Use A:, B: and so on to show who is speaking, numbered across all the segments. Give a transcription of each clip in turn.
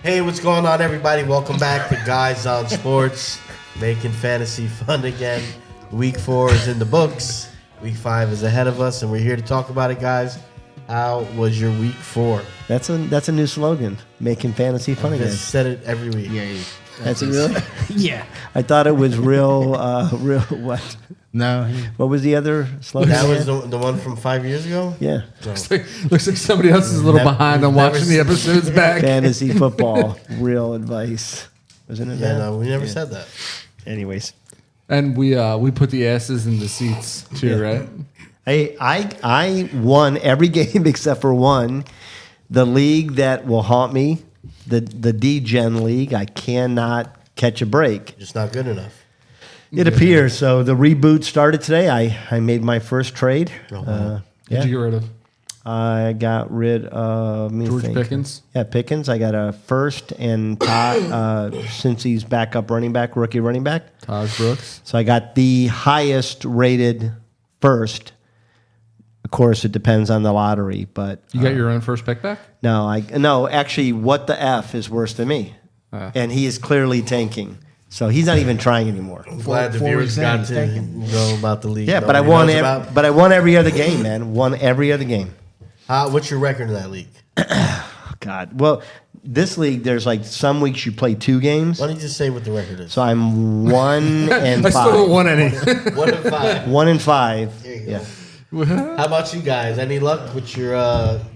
A: Hey, what's going on, everybody? Welcome back to Guys on Sports, making fantasy fun again. Week 4 is in the books. Week 5 is ahead of us, and we're here to talk about it, guys. How was your week 4?
B: That's a new slogan, making fantasy fun
A: I
B: again.
A: just said it every week.
C: Yeah.
B: That's it, really?
C: Yeah.
B: I thought it was real. What?
C: No.
B: What was the other slogan?
A: That was
B: again?
A: the one from 5 years ago?
B: Yeah.
A: No.
D: Looks like somebody else is a little behind on watching the episodes back.
B: Fantasy football, real advice. Wasn't it?
A: Yeah,
B: that?
A: no, we never said that.
B: Anyways,
D: And we put the asses in the seats too, right?
B: I won every game except for one. The league that will haunt me, the D-Gen League. I cannot catch a break.
A: Just not good enough.
B: It appears. So the reboot started today. I made my first trade.
A: wow.
D: Who'd you get rid of?
B: I got rid of
D: George Pickens?
B: Yeah, Pickens. I got a first and Todd since he's backup running back, rookie running back.
D: Taj Brooks.
B: So I got the highest rated first. Of course, it depends on the lottery, but
D: You got your own first pick back?
B: no. Actually, what the F is worse than me, and he is clearly tanking. So he's not even trying anymore.
A: I'm glad the
C: 4
A: viewers
C: weeks in,
A: got
C: he's
A: to
C: taking.
A: know about the league.
B: Yeah, but I
A: nobody
B: won.
A: knows about.
B: But I won every other game, man. Won every other game.
A: What's your record in that league?
B: God. Well, this league, there's like some weeks you play 2 games.
A: Why don't you just say what the record is?
B: So I'm 1 and
D: I still don't
B: 5.
D: want any.
A: 1 and 5.
B: 1 and 5.
A: There you go.
B: Yeah.
A: How about you guys? Any luck with your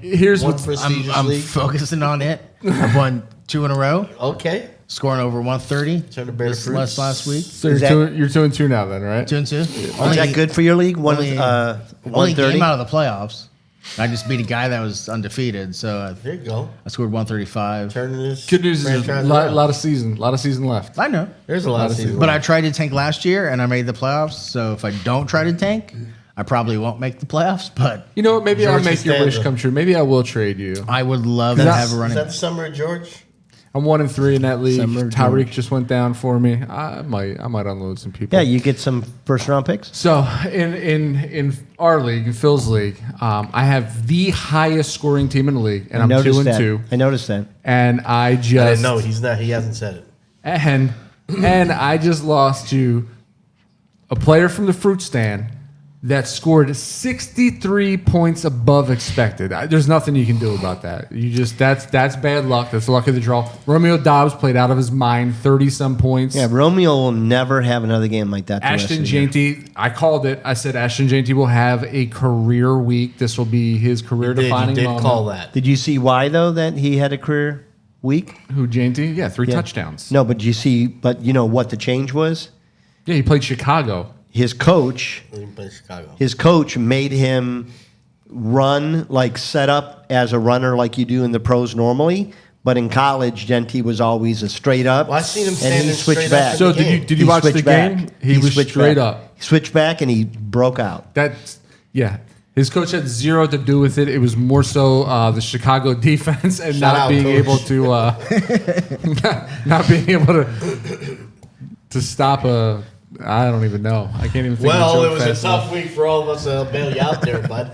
D: Here's
A: one
D: what's-
A: prestigious
C: I'm
A: league?
C: focusing on it. I've won 2 in a row,
A: Okay.
C: scoring over 130.
A: Turn to bear
C: This
A: fruits.
C: last week.
D: So
B: Is
D: you're 2 and 2 now, then, right?
C: 2 and 2.
B: Is that good for your league?
C: Only
B: 130?
C: game out of the playoffs. I just beat a guy that was undefeated, so
A: There you go.
C: I scored 135.
A: Turning this.
D: Good news is there's a
A: franchise
D: lot,
A: around.
D: lot of season left.
C: I know,
A: There's a lot of seasons.
C: but I tried to tank last year and I made the playoffs. So if I don't try to tank, I probably won't make the playoffs. But
D: You know what? Maybe I'll
A: George
D: make your wish
A: Costanza.
D: come true. Maybe I will trade you.
C: I would love to
D: That's-
C: have a
A: Is
C: running.
A: that the summer of George?
D: I'm 1 and 3 in that league.
B: Summer
D: Tyreek just went down for me. I might unload some people.
B: Yeah, you get some first round picks.
D: So in our league, in Phil's league, I have the highest scoring team in the league, and I'm 2 and 2.
B: I noticed that.
D: And I
A: I
D: just
A: didn't know. He's not. He hasn't said it.
D: and I just lost to a player from the fruit stand that scored 63 points above expected. There's nothing you can do about that. That's bad luck. That's the luck of the draw. Romeo Dobbs played out of his mind, 30-some points.
B: Yeah, Romeo will never have another game like that. the rest
D: Ashton
B: of the year.
D: Janty, I called it. I said Ashton Janty will have a career week. This will be his
A: You
D: career-defining
A: did
D: moment.
A: call that.
B: Did you see why though that he had a career week?
D: Who, Janty? Yeah, 3
B: Yeah.
D: touchdowns.
B: No, but you know what the change was?
D: Yeah, he played Chicago.
B: His coach
A: He didn't play Chicago.
B: made him run like set up as a runner like you do in the pros normally. But in college, Genty was always a straight up.
A: Well, I seen him
B: and
A: standing
B: he switched
A: straight
B: back.
A: up
D: So
A: in the game.
D: did you watch the
B: switched back.
D: game? He was
B: switched
D: straight
B: back.
D: up.
B: He switched back and he broke out.
D: That's yeah. His coach had zero to do with it. It was more so the Chicago defense and
A: Shout
D: not
A: out,
D: being
A: coach.
D: able to not being able to stop a. I don't even know. I can't even think.
A: Well,
D: of
A: it
D: a
A: was
D: joke
A: a
D: fast
A: tough week for all of us. I'll bail you out there, bud.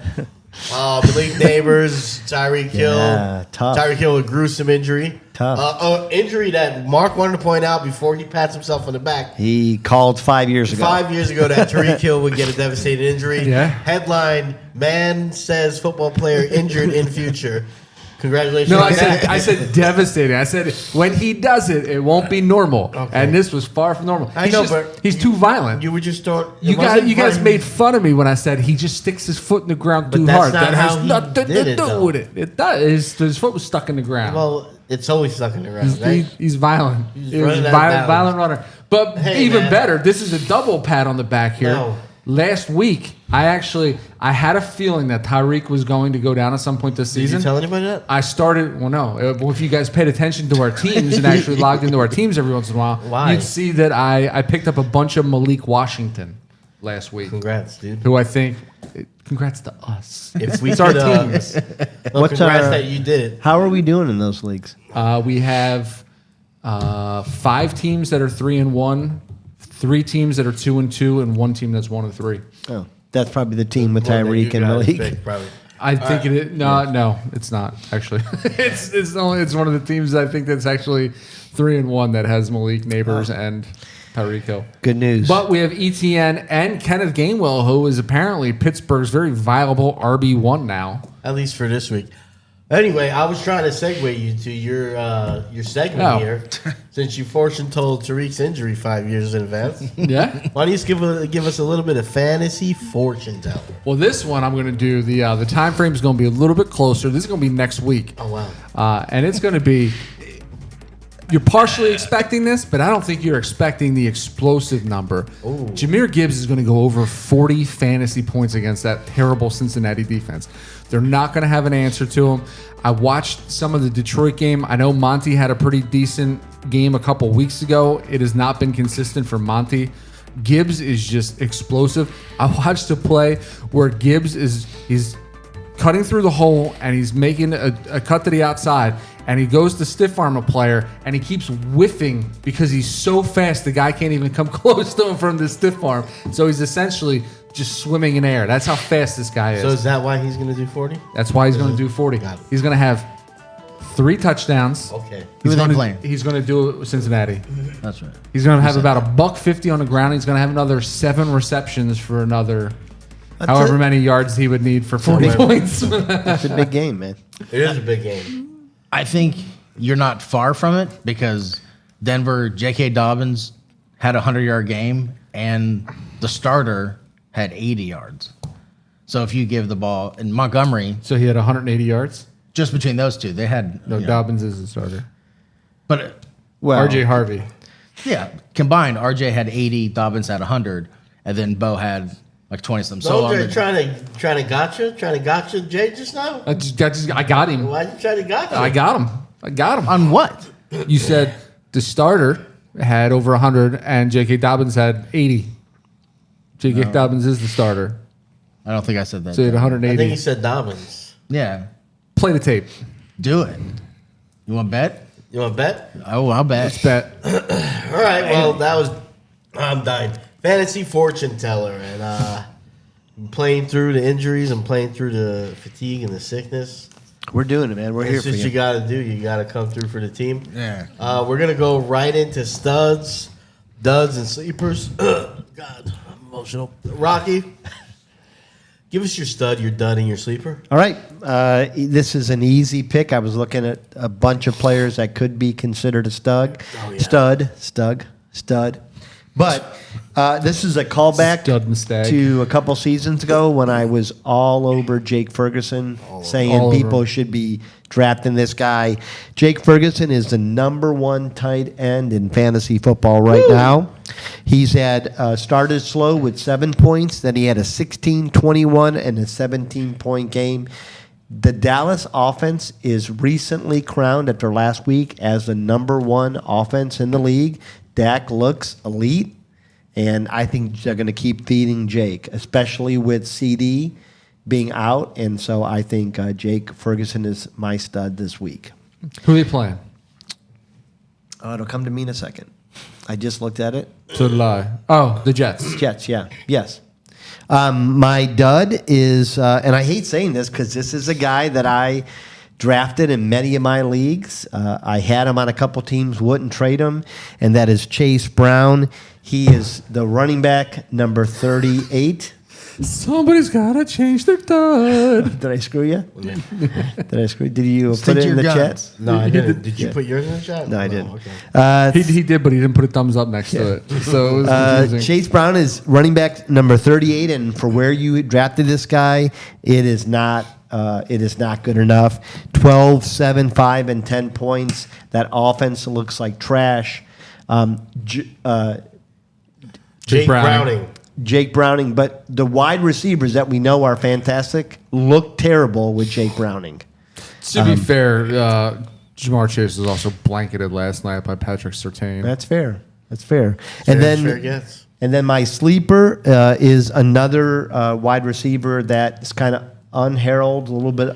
A: The league neighbors, Tyreek Hill.
B: Yeah, tough.
A: Tyreek Hill, a gruesome injury.
B: Tough.
A: Injury that Mark wanted to point out before he pats himself on the back.
B: He called 5 years ago.
A: 5 years ago that Tyreek Hill would get a devastating injury.
D: Yeah.
A: Headline, man says football player injured in future. Congratulations.
D: No,
A: on that.
D: I said devastating. I said when he does it, it won't be normal.
A: Okay.
D: And this was far from normal.
A: I know,
D: He's
A: but
D: he's too violent.
A: You were just throwing.
D: You guys made fun of me when I said he just sticks his foot in the ground
A: But
D: too
A: that's
D: hard.
A: not
D: That
A: how
D: has
A: he
D: nothing
A: did
D: to
A: it,
D: do
A: though.
D: with it. It does. His foot was stuck in the ground.
A: Well, it's always stuck in the ground,
D: He's,
A: right?
D: he's violent.
A: He's
D: He was
A: running
D: a
A: out of bounds.
D: violent runner. But
A: Hey,
D: even
A: man.
D: better, this is a double pat on the back here.
A: No.
D: Last week, I had a feeling that Tyreek was going to go down at some point this
A: Did you
D: season.
A: tell anybody that?
D: I started. Well, no. Well, if you guys paid attention to our teams and actually logged into our teams every once in a while,
A: Why?
D: you'd see that I picked up a bunch of Malik Washington last week,
A: Congrats, dude.
D: who I think. Congrats to us.
A: If we
D: It's our
A: could,
D: teams.
A: Well,
B: What's
A: congrats
B: our-
A: that you did it.
B: How are we doing in those leagues?
D: We have 5 teams that are 3-1, 3 teams that are 2-2, and 1 team that's 1-3.
B: Oh, that's probably the team with
A: More than you
B: Tyreek and
A: guys
B: Malik.
A: picked, probably.
D: I think it is. No, it's not actually. it's one of the teams I think that's actually 3-1 that has Malik Neighbors and Tyreek Hill.
B: Good news.
D: But we have ETN and Kenneth Gainwell, who is apparently Pittsburgh's very viable RB1 now.
A: At least for this week. Anyway, I was trying to segue you to your segment
D: Oh.
A: here, since you fortune told Tariq's injury 5 years in advance.
D: Yeah.
A: Why don't you just give us a little bit of fantasy fortune teller?
D: Well, this one I'm going to do the time frame is going to be a little bit closer. This is going to be next week.
A: Oh wow!
D: And it's going to be. You're partially expecting this, but I don't think you're expecting the explosive number.
A: Ooh.
D: Jameer Gibbs is going to go over 40 fantasy points against that terrible Cincinnati defense. They're not going to have an answer to him. I watched some of the Detroit game. I know Monty had a pretty decent game a couple weeks ago. It has not been consistent for Monty. Gibbs is just explosive. I watched a play where Gibbs he's cutting through the hole and he's making a cut to the outside, and he goes to stiff arm a player and he keeps whiffing because he's so fast the guy can't even come close to him from the stiff arm. So he's essentially just swimming in air. That's how fast this guy is.
A: So is that why he's going to do 40?
D: That's why he's going to do 40.
A: Got it.
D: He's going to have 3 touchdowns.
A: Okay.
C: Who are they
D: gonna,
C: playing?
D: He's going to do it with Cincinnati.
C: That's right.
D: He's going to have about $150 on the ground. He's going to have another 7 receptions for another however many yards he would need for 40 points.
B: It's a big game, man.
A: It is a big game.
C: I think you're not far from it because Denver, J.K. Dobbins had a 100-yard game and the starter had 80 yards. So if you give the ball in Montgomery,
D: So he had 180 yards.
C: just between those two, they had
D: No,
C: you know,
D: Dobbins is the starter.
C: But
B: Well,
D: RJ Harvey.
C: yeah, combined, RJ had 80, Dobbins had 100, and then Bo had like 20 something.
A: So
C: on
A: Jay,
C: the-
A: trying to gotcha Jay just now.
D: I got him.
A: Why you trying to gotcha?
D: I got him.
C: on what?
D: You said the starter had over 100 and J.K. Dobbins had 80. J.K. Dobbins is the starter.
C: I don't think I said that.
D: So he had
A: I think
D: 180.
A: he said Dobbins.
C: Yeah,
D: Play the tape.
C: do it. You want to bet?
A: You want to bet?
C: Oh, I'll bet.
D: Bet.
A: All right. Well, that was. I'm dying. Fantasy fortune teller, and I'm playing through the injuries. I'm playing through the fatigue and the sickness.
B: we're doing it, man. We're here
A: It's
B: for
A: just
B: you.
A: you got to do. You got to come through for the team.
C: Yeah.
A: We're gonna go right into studs, duds, and sleepers. God, I'm emotional. Rocky, give us your stud, your dud, and your sleeper.
B: All right. This is an easy pick. I was looking at a bunch of players that could be considered a stud.
A: Oh, yeah.
B: Stud. But this is a callback
D: Stud and stag.
B: to a couple seasons ago when I was all over Jake Ferguson, saying
D: All over
B: people
D: him.
B: should be drafting this guy. Jake Ferguson is the #1 tight end in fantasy football right now. He's had started slow with 7 points, then he had a 16-21 and a 17-point game. The Dallas offense is recently crowned after last week as the #1 offense in the league. Dak looks elite, and I think they're going to keep feeding Jake, especially with CD being out. And so I think Jake Ferguson is my stud this week.
D: Who are they playing?
B: It'll come to me in a second. I just looked at it.
D: So did I. Oh, the Jets.
B: Jets, yeah. Yes. My dud is, and I hate saying this because this is a guy that I drafted in many of my leagues. I had him on a couple teams, wouldn't trade him, and that is Chase Brown. He is the running back number 38.
D: Somebody's got to change their dud.
B: Did I screw you? Did I screw? Did you
C: Stick
B: put it
C: to
B: in
C: your
B: the
C: guns.
B: chat?
A: No, I didn't. Did you put yours in the chat?
B: No, I
A: Oh,
B: didn't.
A: okay.
D: He did, but he didn't put a thumbs up next to it. So it was confusing.
B: Chase Brown is running back number 38, and for where you drafted this guy, it is not good enough. 12, 7, 5, and 10 points. That offense looks like trash.
A: Jake
D: Browning.
A: Browning.
B: Jake Browning, but the wide receivers that we know are fantastic look terrible with Jake Browning.
D: To be fair, Jamar Chase was also blanketed last night by Patrick Surtain.
B: That's fair. That's fair.
A: Fair
B: And then
A: gets.
B: And then my sleeper is another wide receiver that is kind of unheralded, a little bit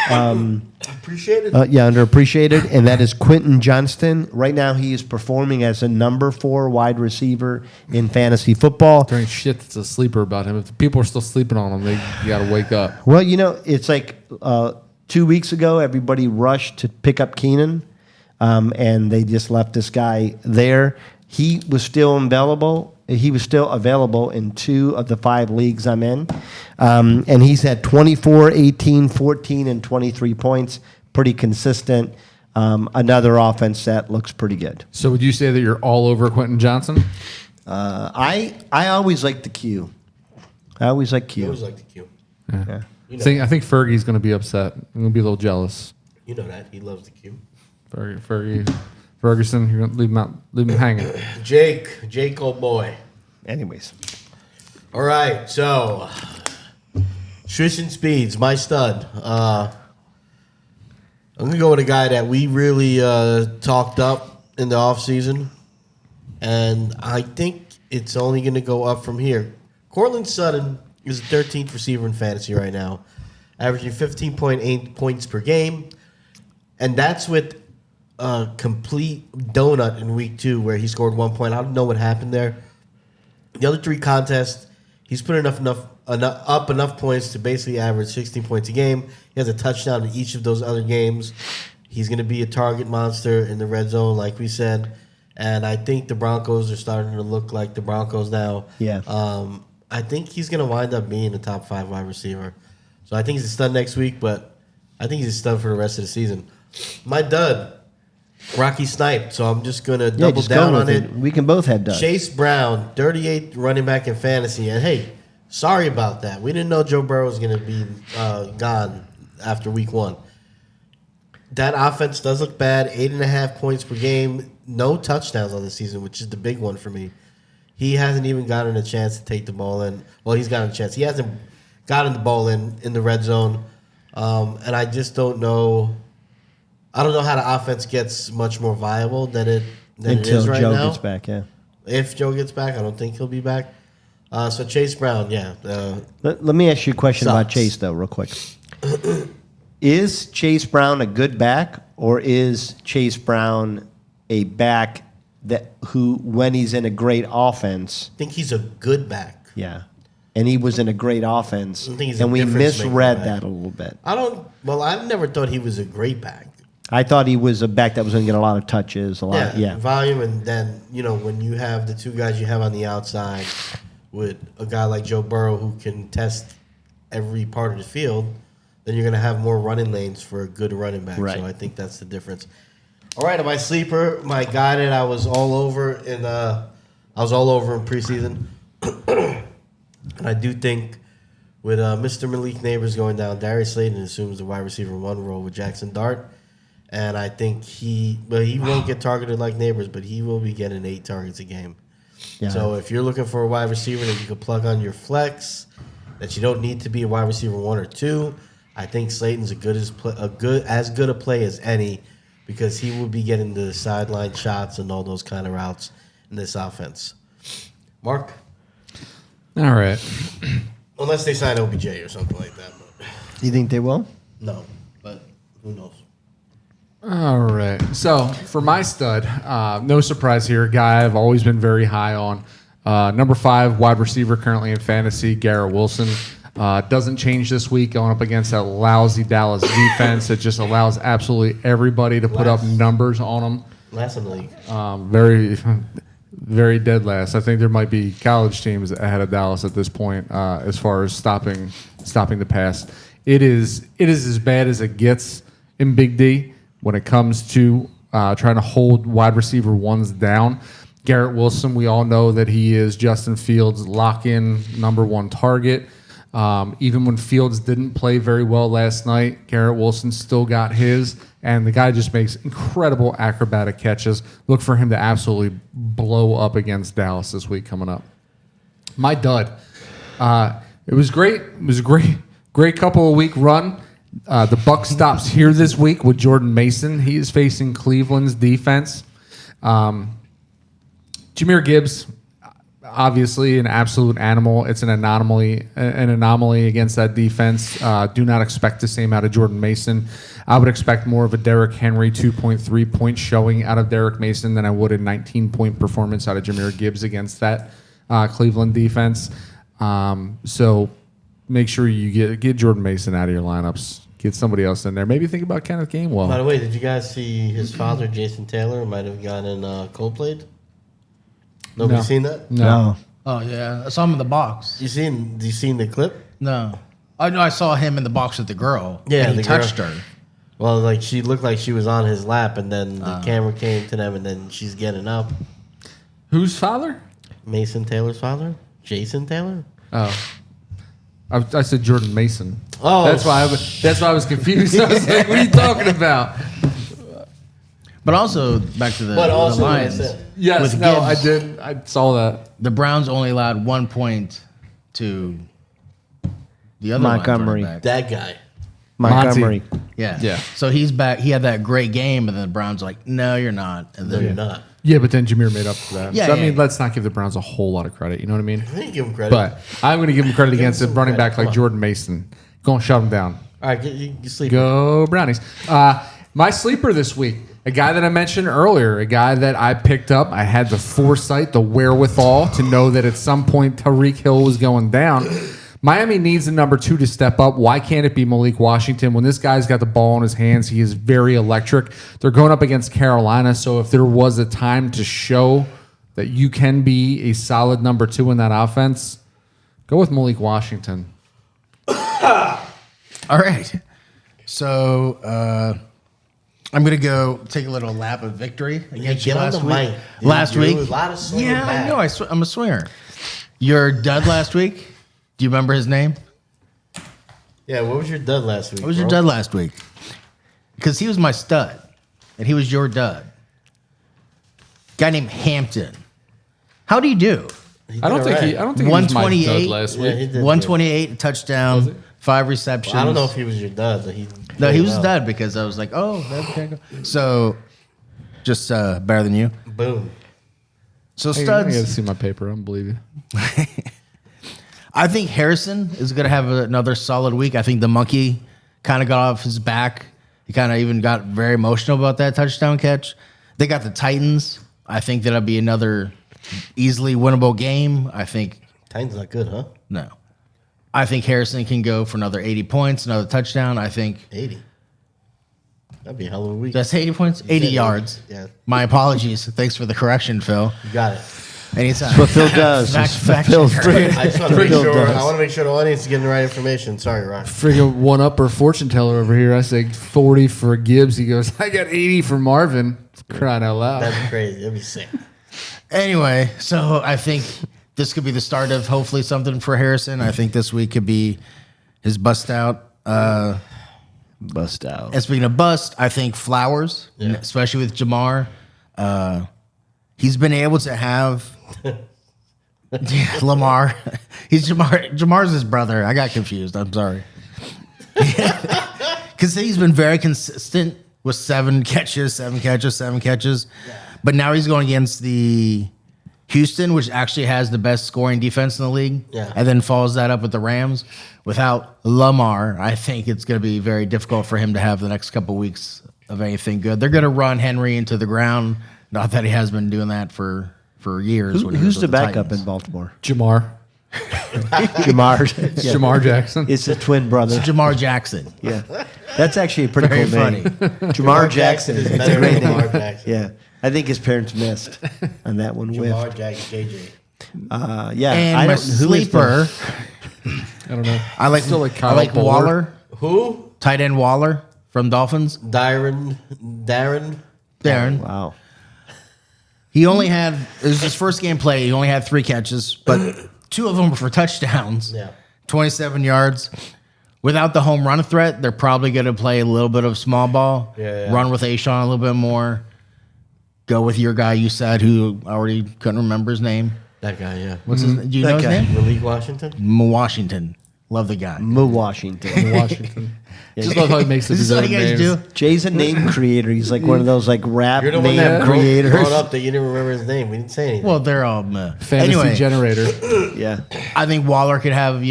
A: Appreciate it.
B: Underappreciated, and that is Quentin Johnston. Right now, he is performing as a number 4 wide receiver in fantasy football.
D: There ain't shit that's a sleeper about him. If the people are still sleeping on him, you got to wake up.
B: Well, it's like 2 weeks ago, everybody rushed to pick up Keenan, and they just left this guy there. He was still available. He was still available in 2 of the 5 leagues I'm in. And he's had 24, 18, 14, and 23 points. Pretty consistent. Another offense that looks pretty good.
D: So would you say that you're all over Quentin Johnson?
B: I always like the Q. I always like
A: I
B: Q.
A: always like the Q.
B: Yeah.
A: You know,
D: I think Fergie's going to be upset. I'm going to be a little jealous.
A: you know that. He loves the Q.
D: Ferguson, you're going to leave him hanging.
A: Jake, old boy.
B: Anyways.
A: All right, so Tristan Speeds, my stud. I'm gonna go with a guy that we really talked up in the offseason, and I think it's only gonna go up from here. Cortland Sutton is the 13th receiver in fantasy right now, averaging 15.8 points per game, and that's with a complete donut in week 2 where he scored 1 point. I don't know what happened there. The other 3 contests, he's put up enough points to basically average 16 points a game. He has a touchdown in each of those other games. He's going to be a target monster in the red zone, like we said. And I think the Broncos are starting to look like the Broncos now.
B: Yeah.
A: I think he's going to wind up being a top 5 wide receiver. So I think he's a stud next week, but I think he's a stud for the rest of the season. My dud, Rocky Snipe. So I'm just going to double
B: just
A: down
B: go
A: on
B: with
A: it.
B: We can both have done.
A: Chase Brown, 38th running back in fantasy. And hey, sorry about that. We didn't know Joe Burrow was going to be gone after week 1. That offense does look bad. 8.5 points per game. No touchdowns on the season, which is the big one for me. He hasn't even gotten a chance to take the ball in. Well, he's gotten a chance. He hasn't gotten the ball in the red zone. And I just don't know. I don't know how the offense gets much more viable than it is right
B: Joe
A: now.
B: gets back, yeah.
A: If Joe gets back, I don't think he'll be back. So Chase Brown, yeah.
B: Let me ask you a question about
A: Sucks.
B: Chase, though, real quick. Is Chase Brown a good back, or is Chase Brown a back who, when he's in a great offense,
A: I think he's a good back.
B: yeah, and he was in a great offense,
A: I think he's a
B: and we
A: difference-maker
B: misread
A: back.
B: that a little bit.
A: I've never thought he was a great back.
B: I thought he was a back that was going to get a lot of touches, yeah.
A: Volume, and then, when you have the 2 guys you have on the outside with a guy like Joe Burrow who can test every part of the field, then you're going to have more running lanes for a good running back.
B: Right.
A: So I think that's the difference. All right, my sleeper, my guy that I was all over in preseason. And I do think with Mr. Malik Neighbors going down, Darius Slayton assumes the wide receiver 1 role with Jackson Dart. And I think he won't get targeted like Neighbors, but he will be getting 8 targets a game.
B: Yeah.
A: So if you're looking for a wide receiver that you can plug on your flex, that you don't need to be a wide receiver 1 or 2, I think Slayton's as good a play as any, because he will be getting the sideline shots and all those kind of routes in this offense. Mark?
D: All right.
A: Unless they sign OBJ or something like that. But
B: You think they will?
A: no, but who knows?
D: All right. So for my stud, no surprise here, guy I've always been very high on. Number 5 wide receiver currently in fantasy, Garrett Wilson. Doesn't change this week going up against that lousy Dallas defense. It just allows absolutely everybody to put up numbers on them.
A: Last in the league.
D: Very, very dead last. I think there might be college teams ahead of Dallas at this point as far as stopping the pass. It is as bad as it gets in Big D when it comes to trying to hold wide receiver 1s down. Garrett Wilson, we all know that he is Justin Fields' lock-in number 1 target. Even when Fields didn't play very well last night, Garrett Wilson still got his, and the guy just makes incredible acrobatic catches. Look for him to absolutely blow up against Dallas this week coming up. My dud. It was great. It was a great couple of week run. The buck stops here this week with Jordan Mason. He is facing Cleveland's defense. Jahmyr Gibbs, obviously an absolute animal. It's an anomaly against that defense. Do not expect the same out of Jordan Mason. I would expect more of a Derrick Henry 2.3 point showing out of Derrick Mason than I would a 19-point performance out of Jahmyr Gibbs against that Cleveland defense. So make sure you get Jordan Mason out of your lineups. Get somebody else in there. Maybe think about Kenneth
A: By
D: Gainwell.
A: the way, did you guys see his father, Jason Taylor, might have gotten Coldplayed? Nobody
D: No.
A: seen that?
B: No.
C: Oh yeah, I saw him in the box.
A: You seen the clip?
C: No, I know I saw him in the box with the girl.
A: Yeah,
C: and he
A: the girl.
C: touched her.
A: Well, like she looked like she was on his lap, and then the camera came to them, and then she's getting up.
D: Whose father?
A: Mason Taylor's father, Jason Taylor.
D: Oh. I said Jordan Mason.
A: Oh.
D: That's why I was confused. I was like, what are you talking about?
C: But also back to the,
A: But also,
C: the
A: like I
C: Lions.
A: said,
D: Yes,
C: With
D: no,
C: Gibbs.
D: I did. I saw that.
C: The Browns only allowed 1 point to the other Lions
B: Montgomery.
C: running back.
A: that guy.
B: Montgomery.
C: Yeah,
D: Yeah.
C: So he's back. He had that great game, and then the Browns were like, no, you're not. And
A: No,
C: then
A: you're not.
D: Yeah, but then Jahmyr made up for that.
C: Yeah,
D: so, I
C: yeah,
D: mean,
C: yeah.
D: let's not give the Browns a whole lot of credit. You know what I mean?
A: I think give him credit.
D: But I'm going to give him credit against a
A: some
D: running
A: credit.
D: back like
A: Come on.
D: Jordan Mason. Go and shut him down.
A: all right, you sleep.
D: Go Brownies. My sleeper this week, a guy that I mentioned earlier, a guy that I picked up. I had the foresight, the wherewithal to know that at some point Tyreek Hill was going down. Miami needs a number 2 to step up. Why can't it be Malik Washington? When this guy's got the ball in his hands, he is very electric. They're going up against Carolina, so if there was a time to show that you can be a solid number 2 in that offense, go with Malik Washington.
C: all right. So I'm gonna go take a little lap of victory against
A: Get
C: you
A: on
C: last
A: the
C: week.
A: mic, dude.
C: Last
A: You're
C: week,
A: a lot of swinging
C: yeah,
A: back.
C: I know. I'm a swinger. Your dud last week. Do you remember his name?
A: Yeah, what was your dud last week?
C: What was your
A: bro?
C: dud last week? Because he was my stud, and he was your dud. Guy named Hampton. How do you do?
A: He
D: I don't
A: did
D: think
A: all right.
D: he was my dud
C: 128.
D: last
A: Yeah,
D: week.
A: he did.
C: 128, a touchdown, 5 receptions.
A: I don't know if he was your dud, but he.
C: No, he
A: did
C: was
A: well.
C: dud because I was like, oh, okay. So, just better than you.
A: Boom.
C: So
D: I gotta
C: studs.
D: see my paper. I don't believe you.
C: I think Harrison is going to have another solid week. I think the monkey kind of got off his back. He kind of even got very emotional about that touchdown catch. They got the Titans. I think that'll be another easily winnable game. I think
A: Titans not good, huh?
C: no. I think Harrison can go for another 80 points, another touchdown. I think
A: 80. That'd be a hell of a week.
C: that's 80 points, 80
A: said 80,
C: yards.
A: yeah.
C: My apologies. Thanks for the correction, Phil.
A: You got it.
C: Anytime.
B: What Phil does.
C: Fact
B: Phil
C: checker.
A: I just want to make
B: Phil
A: sure.
B: does.
A: I want to make sure the audience is getting the right information. Sorry, Ron.
D: Friggin' one-upper fortune teller over here. I say 40 for Gibbs. He goes, I got 80 for Marvin. Crying out loud.
A: That'd be crazy. That'd be sick.
C: Anyway, so I think this could be the start of hopefully something for Harrison. I think this week could be his bust out.
B: Bust out.
C: And speaking of bust, I think Flowers, especially with Jamar, he's been able to have Lamar. He's Jamar's his brother. I got confused. I'm sorry. Because he's been very consistent with 7 catches. But now he's going against the Houston, which actually has the best scoring defense in the league.
A: Yeah.
C: And then follows that up with the Rams. Without Lamar, I think it's going to be very difficult for him to have the next couple weeks of anything good. They're going to run Henry into the ground. Not that he has been doing that for years. when he was
B: Who's
C: with
B: the backup
C: Titans.
B: in Baltimore?
D: Jamar.
B: Jamar. Yeah.
D: Jamar Jackson.
B: It's a twin brother.
C: Jamar Jackson.
B: Yeah. That's actually a pretty
C: Very
B: cool name.
C: funny.
B: Jamar Jackson.
A: is
B: It's
A: better
B: a great
A: than
B: name.
A: Lamar Jackson.
B: Yeah. I think his parents missed on that one.
A: Lamar
B: Whiff.
A: Jackson, JJ.
B: Yeah.
C: And
B: I
C: my
B: don't, who is
C: sleeper,
D: I don't know.
C: I like
D: Still like
C: I
D: Kyle
C: like
D: Fuller.
C: Waller,
A: Who?
C: tight end Waller from Dolphins.
A: Darren.
C: Darren.
B: Wow.
C: He only had it was his first game play. He only had 3 catches, but 2 of them were for touchdowns.
A: Yeah.
C: 27 yards. Without the home run threat, they're probably going to play a little bit of small ball.
A: Yeah.
C: Run with Ashawn a little bit more. Go with your guy you said who I already couldn't remember his name.
A: That guy, yeah.
C: What's his name? Do you
B: That
C: know his
B: guy.
C: name?
A: Malik Washington?
C: Washington. Love the guy.
B: Moo Washington.
D: Washington. Just love how he makes up
C: Is
D: his
C: this what
D: own
C: you guys
D: names.
C: do?
B: Jay's a name creator. He's like one of those like rap
A: You're the one
B: name
A: that
B: creators.
A: brought up that you didn't remember his name. We didn't say anything.
C: Well, they're all meh.
D: Fantasy
C: Anyway,
D: generator.
B: Yeah.
C: I think Waller could have,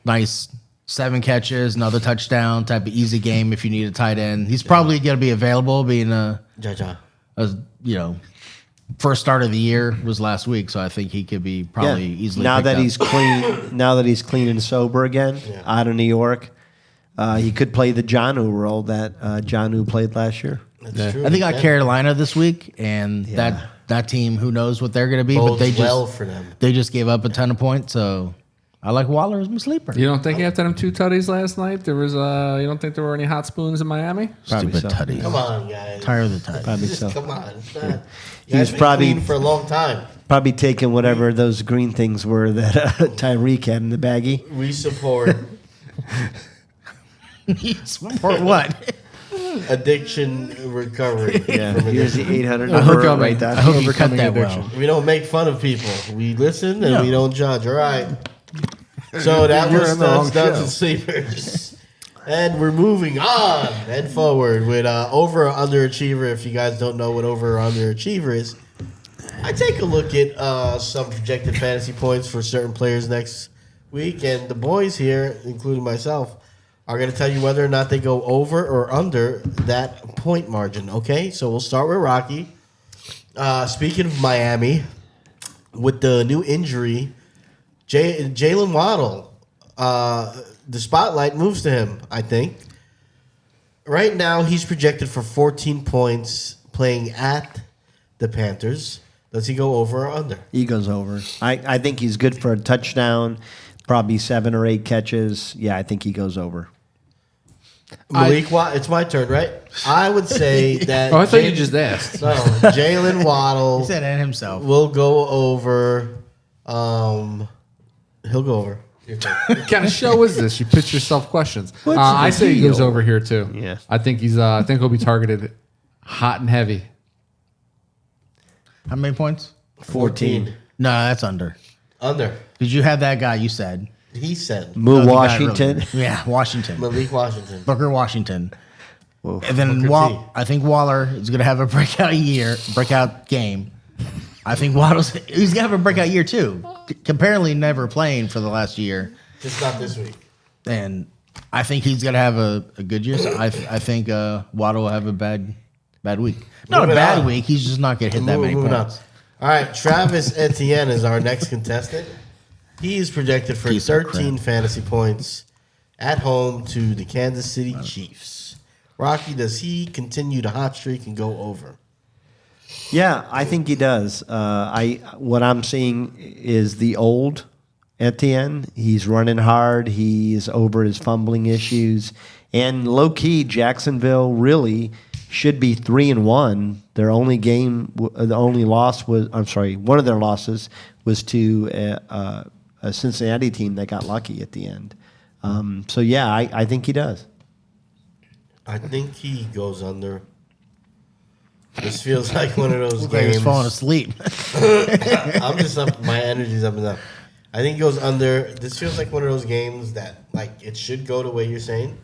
C: nice 7 catches, another touchdown type of easy game if you need a tight end. He's probably going to be available, being
A: Ja.
C: first start of the year was last week, so I think he could be probably easily
B: Now
C: picked
B: that
C: up.
B: he's clean, now that he's clean and sober again, out of New York, he could play the Jonnu role that Jonnu played last year.
A: That's true.
C: I think I got
A: Yeah.
C: Carolina this week, and
B: Yeah.
C: that team, who knows what they're going to be, but
A: Bodes
C: they just
A: well for them.
C: they just gave up a ton of points, so I like Waller as my sleeper.
D: You don't think after them 2 tutties last night, there was you don't think there were any hot spoons in Miami?
B: Probably
C: Stupid
B: so.
C: tutties.
A: Come on, guys.
C: Tired of the tutties.
B: Probably
A: Just
B: so.
A: come on. It's not,
B: He was
A: been
B: probably-
A: clean for a long time.
B: Probably taking whatever those green things were that Tyreek had in the baggie.
A: We support
C: Or what?
A: addiction recovery.
B: Yeah,
A: from
B: here's the
A: addiction.
B: 800
D: I
B: number
D: hope
B: right there.
C: I hope you cut
D: Overcoming
C: that
D: addiction.
C: well.
A: We don't make fun of people. We listen and
C: No.
A: we don't judge. All right. So that
D: You're
A: was
D: in the wrong
A: Studs
D: show.
A: and Sleepers. And we're moving on and forward with over or underachiever. If you guys don't know what over or underachiever is, I take a look at some projected fantasy points for certain players next week, and the boys here, including myself, are going to tell you whether or not they go over or under that point margin. Okay, so we'll start with Rocky. Speaking of Miami, with the new injury, Jalen Waddle, the spotlight moves to him, I think. Right now, he's projected for 14 points playing at the Panthers. Does he go over or under?
B: He goes over. I think he's good for a touchdown, probably 7 or 8 catches. Yeah, I think he goes over.
A: Malik Waddle, it's my turn, right? I would say that.
D: Oh, I thought you just asked.
A: No, Jalen Waddle
C: He said it himself.
A: will go over. He'll go over. Your turn.
D: What kind of show is this? You pitch yourself questions. I say he goes over here too.
B: Yeah.
D: I think he's. I think he'll be targeted hot and heavy.
C: How many points?
A: 14.
C: No, that's under.
A: Under.
C: Did you have that guy you said?
A: He said
B: Moo
C: The guy
B: Washington.
C: wrote it. Yeah, Washington.
A: Malik Washington.
C: Booker Washington.
B: Whoa.
C: And then
A: Booker T.
C: I think Waller is going to have a breakout game. I think he's going to have a breakout year too. Apparently never playing for the last year.
A: Just not this week.
C: And I think he's going to have a good year. So I think Waddle will have a bad week. Not
A: Moving
C: a bad
A: on.
C: week. He's just not going to hit that many
A: Moving on.
C: points.
A: All right, Travis Etienne is our next contestant. He is projected for
C: Piece of
A: 13
C: crap.
A: fantasy points at home to the Kansas City Chiefs. Rocky, does he continue the hot streak and go over?
B: Yeah, I think he does. What I'm seeing is the old Etienne. He's running hard. He's over his fumbling issues, and low key, Jacksonville really should be 3-1. Their only game, the only loss was, one of their losses was to a Cincinnati team that got lucky at the end. So yeah, I think he does.
A: I think he goes under. This feels like one of those
C: Looks like he's
A: games.
C: falling asleep.
A: I'm just up. My energy's up and up. I think he goes under. This feels like one of those games that, like, it should go the way you're saying,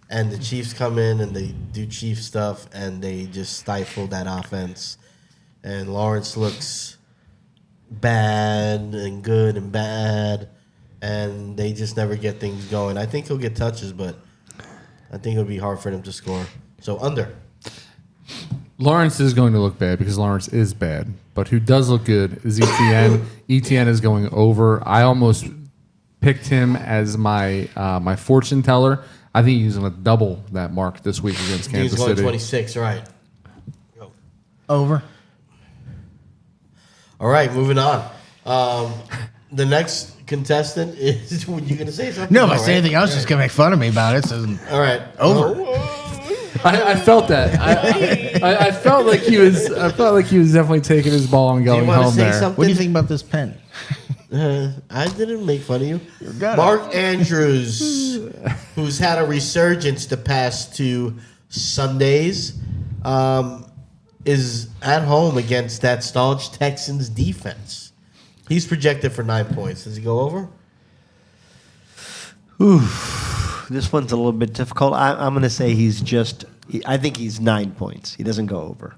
A: and the Chiefs come in and they do Chief stuff and they just stifle that offense. And Lawrence looks bad and good and bad, and they just never get things going. I think he'll get touches, but I think it'll be hard for them to score. So under.
D: Lawrence is going to look bad because Lawrence is bad. But who does look good is ETN. ETN is going over. I almost picked him as my my fortune teller. I think he's going to double that mark this week against
A: He's
D: Kansas
A: going
D: City.
A: 26, right?
C: Over.
A: All right, moving on. The next contestant is. Were you going to say something?
C: No, if I
A: All
C: say
A: right.
C: anything else, just going to make fun of me about it. So
A: All right.
C: Over.
D: I felt that. I felt like he was. I felt like he was definitely taking his ball and
A: Do you
D: going
A: want to
D: home
A: say
D: there.
A: something?
C: what do you think about this pen?
A: I didn't make fun of you.
C: got
A: Mark Andrews, who's had a resurgence the past 2 Sundays, is at home against that staunch Texans defense. He's projected for 9 points. Does he go over?
B: This one's a little bit difficult. I'm going to say I think he's 9 points. He doesn't go over.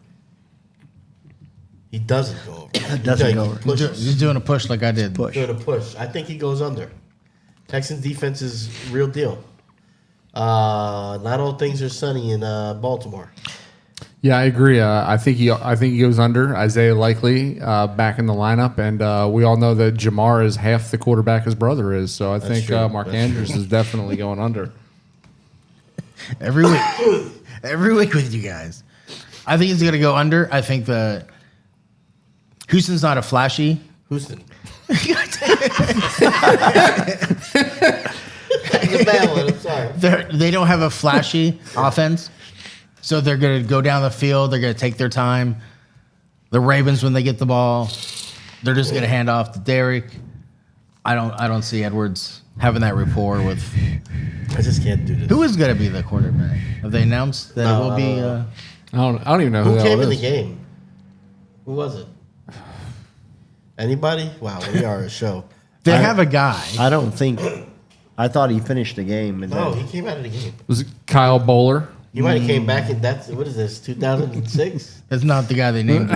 A: He doesn't go over.
B: Doesn't go
A: He
B: over.
A: pushes.
C: He's doing a push like I did.
B: Push.
A: Doing a push. I think he goes under. Texans defense is real deal. Not all things are sunny in Baltimore.
D: Yeah, I agree. I think he goes under. Isaiah Likely back in the lineup, and we all know that Jamar is half the quarterback his brother is. So I think
A: true.
D: Mark
A: That's
D: Andrews is definitely going under.
C: Every week with you guys. I think he's going to go under. I think Houston's not a flashy.
A: Houston. It's a bad one. I'm sorry.
C: They don't have a flashy offense, so they're going to go down the field. They're going to take their time. The Ravens, when they get the ball, they're just going to hand off to Derek. I don't see Edwards having that rapport with.
A: I just can't do this.
C: Who is going to be the quarterback? Have they announced that it will be?
D: I don't even know who
A: Who
D: the
A: came
D: hell
A: in
D: it
A: the
D: is.
A: game? Who was it? Anybody? Wow, we are a show.
C: They have a guy.
B: I thought he finished the game. And
A: No,
B: then,
A: he came out of the game.
D: Was it Kyle Bowler?
A: He might have came back in what is this, 2006?
C: That's not the guy they named.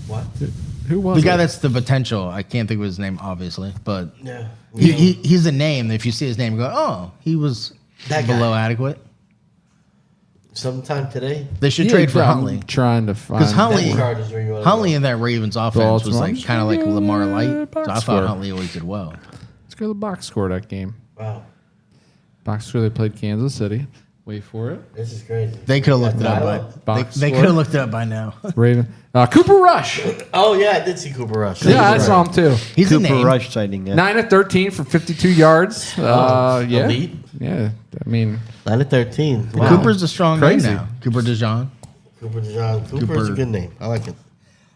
A: What?
D: Who was
C: The
D: it?
C: guy that's the potential. I can't think of his name, obviously, but
A: Yeah.
C: he's a name. If you see his name, you go, oh, he was
A: That guy.
C: below adequate.
A: Sometime today.
C: They should
D: Yeah,
C: trade for
D: I'm
C: Huntley.
D: trying to find.
C: Because Huntley,
A: Chargers where you want
C: Huntley in that Ravens offense was like
D: Baltimore.
C: kind of like Lamar Light. So I
D: Box
C: thought
D: score.
C: Huntley always did well.
D: Let's go to the box score that game.
A: Wow,
D: Box score, they played Kansas City. Wait for it.
A: this is crazy.
C: They could have looked it up,
A: Dial-up?
C: but
D: Box
C: they
D: score.
C: could have looked it up by now.
D: Raven. Cooper Rush.
A: Oh yeah, I did see Cooper Rush.
D: Yeah, I saw him too.
C: He's a
B: Cooper
C: name.
B: Rush sighting. Yeah.
D: 9 of 13 for 52 yards. Yeah.
A: Elite.
D: Yeah. I mean,
A: 9 of 13. Wow.
C: Cooper's a strong
D: Crazy.
C: name now. Cooper DeJean.
A: Cooper DeJean. Cooper's
C: Cooper.
A: a good name. I like it.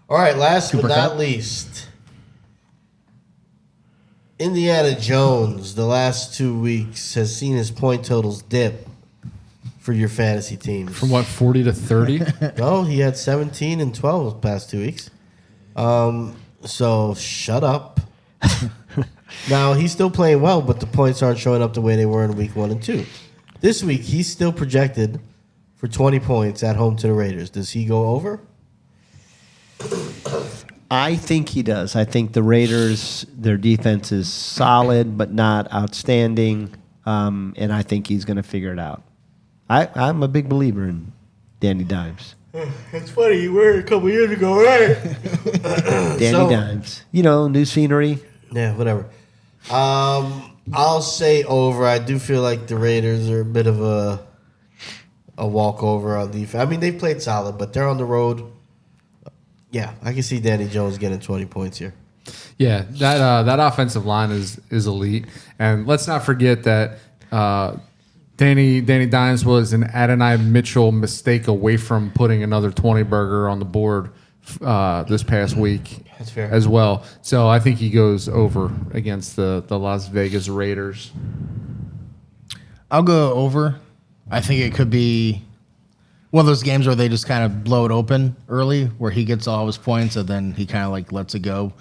A: All right, last
C: Cooper
A: but not
C: Cup.
A: least, Indiana Jones, the last 2 weeks, has seen his point totals dip for your fantasy teams.
D: from what, 40 to 30?
A: No, he had 17 and 12 the past 2 weeks. So shut up. Now, he's still playing well, but the points aren't showing up the way they were in week 1 and 2. This week, he's still projected for 20 points at home to the Raiders. Does he go over?
B: I think he does. I think the Raiders, their defense is solid but not outstanding, and I think he's going to figure it out. I'm a big believer in Danny Dimes.
A: It's funny, you were a couple years ago, right?
B: Danny
A: So-
B: Dimes. You know, new scenery.
A: Yeah, whatever. I'll say over. I do feel like the Raiders are a bit of a walkover on defense. I mean, they've played solid, but they're on the road. Yeah, I can see Danny Jones getting 20 points here.
D: Yeah, that offensive line is elite, and let's not forget that Danny Dimes was an Adonai Mitchell mistake away from putting another 20 burger on the board this past week.
A: That's fair.
D: as well. So I think he goes over against the Las Vegas Raiders.
C: I'll go over. I think it could be one of those games where they just kind of blow it open early, where he gets all his points and then he kind of like lets it go.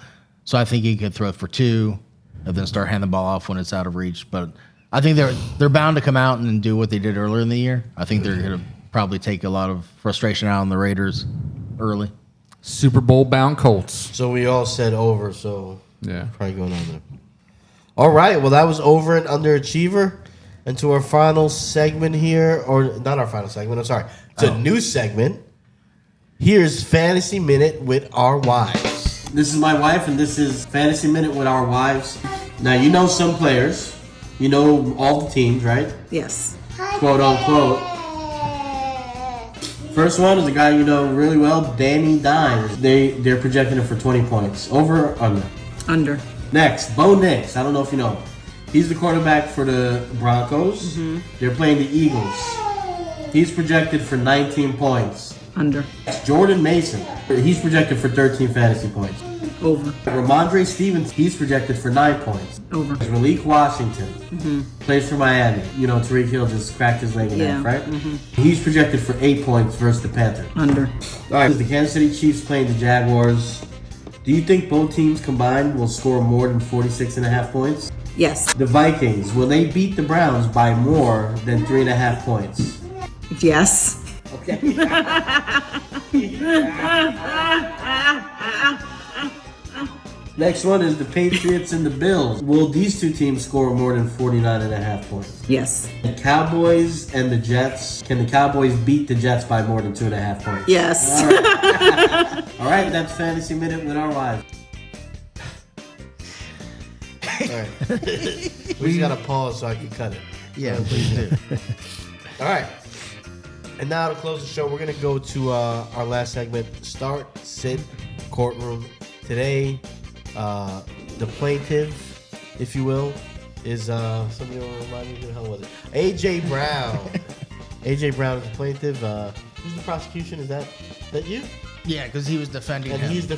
C: So I think he could throw it for 2 and then start handing the ball off when it's out of reach. But I think they're bound to come out and do what they did earlier in the year. I think they're going to probably take a lot of frustration out on the Raiders early.
D: Super Bowl bound Colts.
A: So we all said over, so
D: Yeah.
A: probably going under. All right, well, that was over and underachiever. And to our final segment here, or not our final segment, I'm sorry. It's a new segment. Here's Fantasy Minute with our wives. This is my wife, and this is Fantasy Minute with our wives. Now, you know some players. You know all the teams, right?
E: Yes.
A: Quote unquote. First one is a guy you know really well, Danny Dimes. They're projecting him for 20 points. Over or under?
E: Under.
A: Next, Bo Nix. I don't know if you know him. He's the quarterback for the Broncos. They're playing the Eagles. He's projected for 19 points.
E: Under.
A: Jordan Mason. He's projected for 13 fantasy points.
E: Over.
A: Ramondre Stevens. He's projected for 9 points.
E: Over.
A: Malik Washington. Plays for Miami. You know, Tariq Hill just cracked his leg in
E: Yeah.
A: half, right? He's projected for 8 points versus the Panthers.
E: Under.
A: All right, the Kansas City Chiefs playing the Jaguars. Do you think both teams combined will score more than 46.5 points?
E: Yes.
A: The Vikings, will they beat the Browns by more than 3.5 points?
E: Yes.
A: Okay. Next one is the Patriots and the Bills. Will these two teams score more than 49.5 points?
E: Yes.
A: The Cowboys and the Jets. Can the Cowboys beat the Jets by more than 2.5 points?
E: Yes.
A: All right, that's Fantasy Minute with our wives. All right. We just got to pause so I can cut it.
C: Yeah, please do.
A: All right. And now to close the show, we're going to go to our last segment, Start, Sit, Courtroom. Today, the plaintiff, if you will, is, somebody will remind me who the hell was it? A.J. Brown. A.J. Brown is the plaintiff. Who's the prosecution? Is that you?
C: Yeah, because he was defending
A: And
C: him.
A: he's the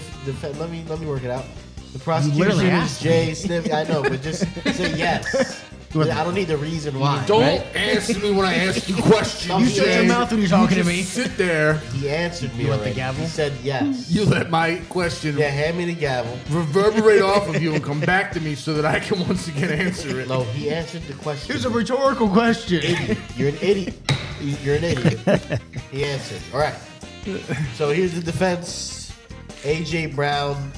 A: let me work it out. The
C: literally
A: prosecution is
C: asked
A: Jay Sniffy. I know, but just say yes. I don't need the reason why.
D: Don't
A: right?
D: answer me when I ask you questions.
C: You shut your mouth when you're talking to me.
D: Sit there.
A: He answered me.
C: You want the
A: already.
C: gavel?
A: He said yes.
D: You let my question
A: Yeah, hand me the gavel.
D: reverberate off of you and come back to me so that I can once again answer it.
A: No, he answered the question.
C: Here's a rhetorical question.
A: Idiot. You're an idiot. You're an idiot. He answered. All right. So here's the defense. A.J. Brown.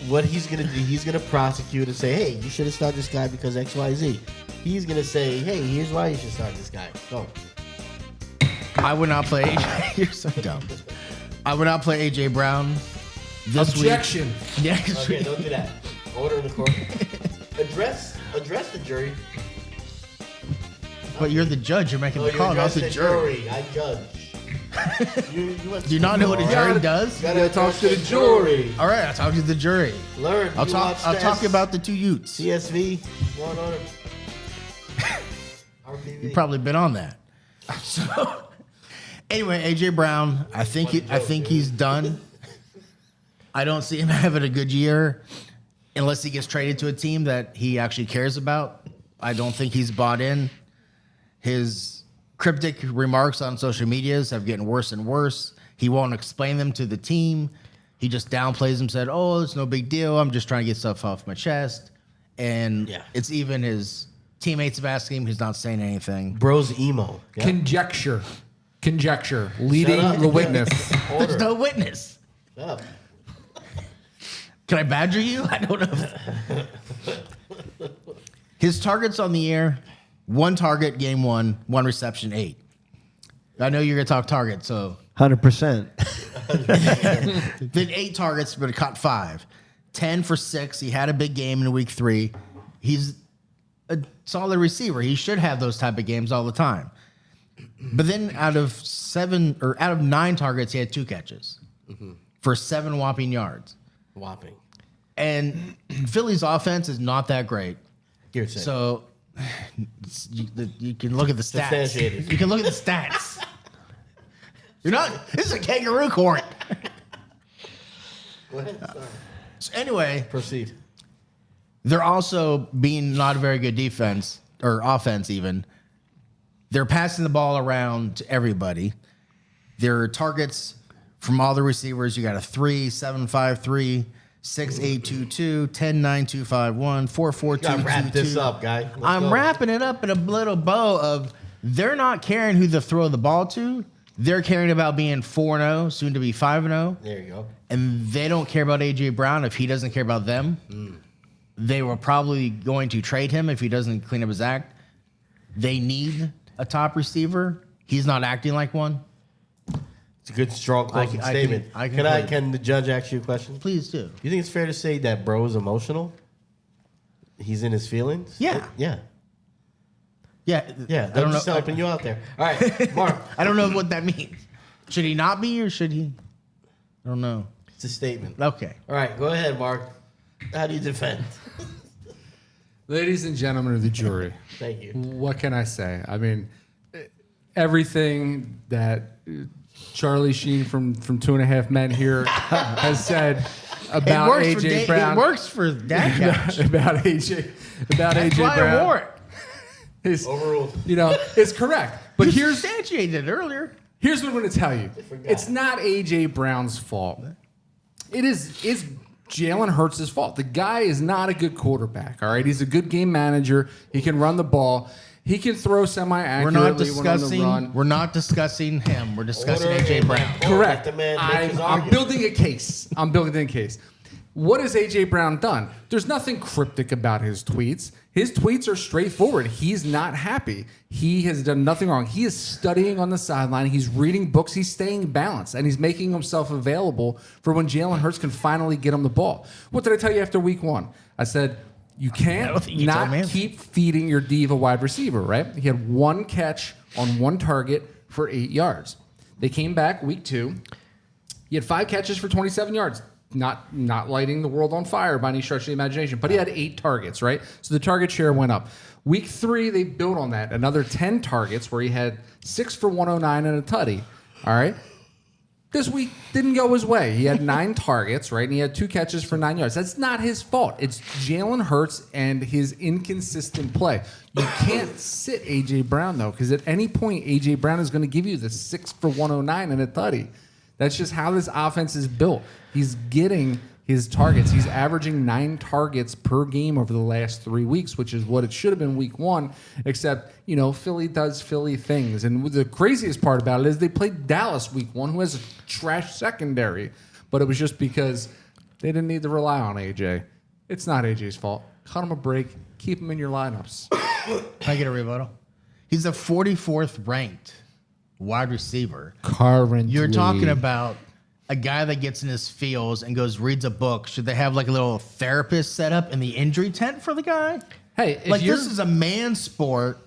A: What he's gonna do? He's gonna prosecute and say, "Hey, you should have started this guy because X, Y, Z." He's gonna say, "Hey, here's why you should start this guy." Go.
C: I would not play AJ. You're so dumb. I would not play AJ Brown this
D: Objection.
C: week. Yeah, 'cause
A: Okay, don't do that. Order in the court. Address the jury.
C: but you're the judge. You're making
A: No,
C: the
A: you
C: call, not
A: address
C: the
A: the
C: jury.
A: jury. I judge. You went
C: Do you not know what a
A: school.
C: jury does?
A: You gotta
D: talk
A: address
D: to the jury.
C: All right, I'll talk to the jury.
A: Learn.
C: I'll
A: You
C: talk.
A: watch
C: I'll
A: the
C: talk about the two Utes.
A: CSV. Law and Order. RPV.
C: You've probably been on that. So, anyway, AJ Brown. I think he's done. I don't see him having a good year unless he gets traded to a team that he actually cares about. I don't think he's bought in. His cryptic remarks on social medias have gotten worse and worse. He won't explain them to the team. He just downplays them, said, "Oh, it's no big deal. I'm just trying to get stuff off my chest." And
A: Yeah.
C: it's even his teammates have asked him. He's not saying anything.
A: Bro's emo. Yeah.
D: Conjecture. Leading
A: Shut up.
D: the witness.
A: Order.
C: There's no witness.
A: Shut up.
C: Can I badger you? I don't know. His targets on the year: 1 target, game 1, 1 reception, 8. I know you're gonna talk target, so
B: 100%.
C: then 8 targets, but it caught 5. 10 for 6. He had a big game in week 3. He's a solid receiver. He should have those type of games all the time. But then out of 9 targets, he had 2 catches for 7 whopping yards.
A: Whopping.
C: And Philly's offense is not that great.
A: Here, say.
C: So you can look at the stats.
A: Substantiated.
C: You can look at the stats. You're not. This is a kangaroo court.
A: Go ahead. Sorry.
C: So anyway,
A: Proceed.
C: they're also being not a very good defense or offense. Even they're passing the ball around to everybody. Their targets from all the receivers. You got a 3, 7, 5, 3, 6, 8, 2, 2, 10, 9, 2, 5, 1, 4, 4, 2,
A: Gotta wrap
C: 2,
A: this
C: 2.
A: up, guy. Let's
C: I'm
A: go.
C: wrapping it up in a little bow of they're not caring who to throw the ball to. They're caring about being 4-0, soon to be 5-0.
A: There you go.
C: And they don't care about A.J. Brown if he doesn't care about them. They were probably going to trade him if he doesn't clean up his act. They need a top receiver. He's not acting like one.
A: It's a good, strong closing
C: I can-
A: statement.
C: I can-
A: Can the judge ask you a question?
C: Please do.
A: You think it's fair to say that bro is emotional? He's in his feelings?
C: Yeah.
A: Yeah.
C: Yeah.
A: Yeah.
C: I don't
A: I'm just
C: know.
A: helping you out there. All right, Mark.
C: I don't know what that means. Should he not be or should he? I don't know.
A: It's a statement.
C: Okay.
A: All right, go ahead, Mark. How do you defend?
D: Ladies and gentlemen of the jury,
A: Thank you.
D: what can I say? I mean, everything that Charlie Sheen from 2.5 Men here has said about AJ Brown.
C: It works for that couch.
D: about AJ
C: That's
D: AJ
C: why I
D: Brown
C: wore it.
D: is,
A: Overruled.
D: is correct. But
C: You
D: here's
C: substantiated it earlier.
D: what I'm going to tell you.
A: forgot.
D: It's not AJ Brown's fault. It's Jalen Hurts' fault. The guy is not a good quarterback. All right, he's a good game manager. He can run the ball. He can throw semi-accurately.
C: We're not discussing him. We're discussing AJ Brown.
D: Correct.
A: Let the man make his
D: I'm
A: argument.
D: building a case. What has AJ Brown done? There's nothing cryptic about his tweets. His tweets are straightforward. He's not happy. He has done nothing wrong. He is studying on the sideline. He's reading books. He's staying balanced, and he's making himself available for when Jalen Hurts can finally get him the ball. What did I tell you after week 1? I said, you can't not keep feeding your diva wide receiver, right? He had 1 catch on 1 target for 8 yards. They came back week 2. He had 5 catches for 27 yards. Not lighting the world on fire by any stretch of the imagination, but he had 8 targets, right? So the target share went up. Week 3, they built on that. Another 10 targets where he had 6 for 109 and a tutty, all right? This week didn't go his way. He had 9 targets, right? And he had 2 catches for 9 yards. That's not his fault. It's Jalen Hurts and his inconsistent play. You can't sit A.J. Brown, though, because at any point, A.J. Brown is going to give you the 6 for 109 and a tutty. That's just how this offense is built. He's getting his targets. He's averaging 9 targets per game over the last 3 weeks, which is what it should have been week 1, except, Philly does Philly things. And the craziest part about it is they played Dallas week 1, who has a trash secondary, but it was just because they didn't need to rely on AJ. It's not AJ's fault. Cut him a break. Keep him in your lineups.
C: Can I get a rebuttal? He's the 44th ranked wide receiver.
D: Currently.
C: You're talking about a guy that gets in his feels and reads a book. Should they have like a little therapist set up in the injury tent for the guy?
D: Hey, if
C: like this is a man sport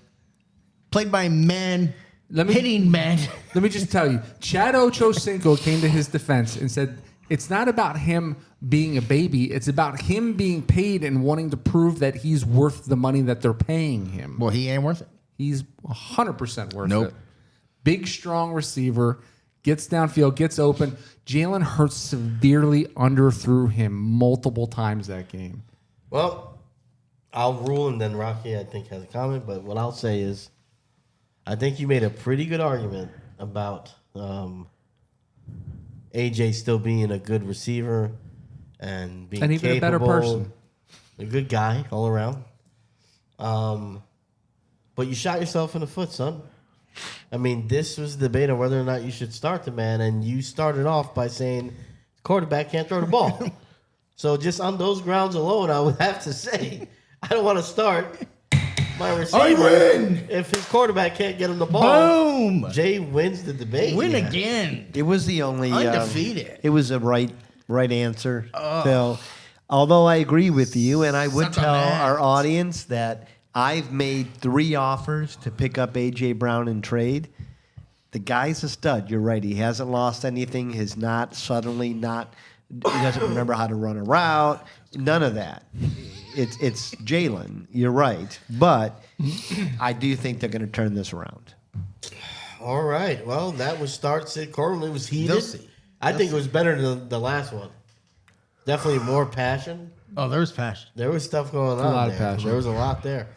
C: played by men hitting men.
D: Let me just tell you, Chad Ochocinco came to his defense and said, it's not about him being a baby. It's about him being paid and wanting to prove that he's worth the money that they're paying him.
C: Well, he ain't worth it.
D: He's 100% worth it. Big, strong receiver, gets downfield, gets open. Jalen Hurts severely underthrew him multiple times that game.
A: Well, I'll rule, and then Rocky, I think, has a comment. But what I'll say is, I think you made a pretty good argument about AJ still being a good receiver and being
D: even
A: capable,
D: a better person,
A: a good guy all around. But you shot yourself in the foot, son. I mean, this was the debate on whether or not you should start the man, and you started off by saying the quarterback can't throw the ball. So just on those grounds alone, I would have to say I don't want to start my receiver if his quarterback can't get him the ball.
C: Boom!
A: Jay wins the debate.
C: Win again.
B: It was the only
C: Undefeated.
B: It was a right answer, Phil. Although I agree with you, and I would tell our audience that I've made 3 offers to pick up A.J. Brown in trade. The guy's a stud. You're right. He hasn't lost anything. He doesn't remember how to run a route. None of that. It's Jalen. You're right. But I do think they're going to turn this around.
A: All right. Well, that was start sit. Corbin was heated.
C: They'll see.
A: I think it was better than the last one. Definitely more passion.
C: Oh, there was passion.
A: There was stuff going on.
D: A lot
A: there.
D: of passion.
A: There was a lot there.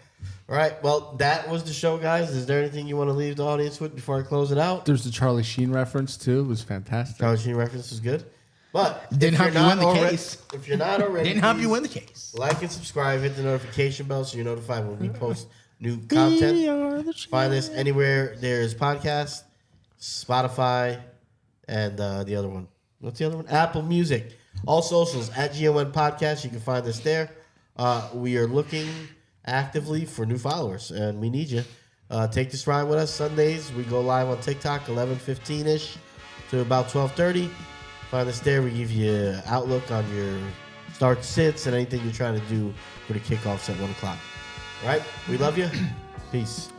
A: All right. Well, that was the show, guys. Is there anything you want to leave the audience with before I close it out?
D: There's the Charlie Sheen reference, too. It was fantastic.
A: Charlie Sheen reference was good. But
C: Didn't help you win the case.
A: If you're not already,
C: Didn't help you win the case.
A: like and subscribe. Hit the notification bell so you're notified when we post new content. Find us anywhere there's podcasts, Spotify, and the other one. What's the other one? Apple Music. All socials at GON Podcast. You can find us there. We are looking actively for new followers, and we need you. Take this ride with us Sundays. We go live on TikTok 11:15ish to about 12:30. Find us there. We give you outlook on your start sits and anything you're trying to do for the kickoffs at 1 o'clock. All right? We love you. Peace.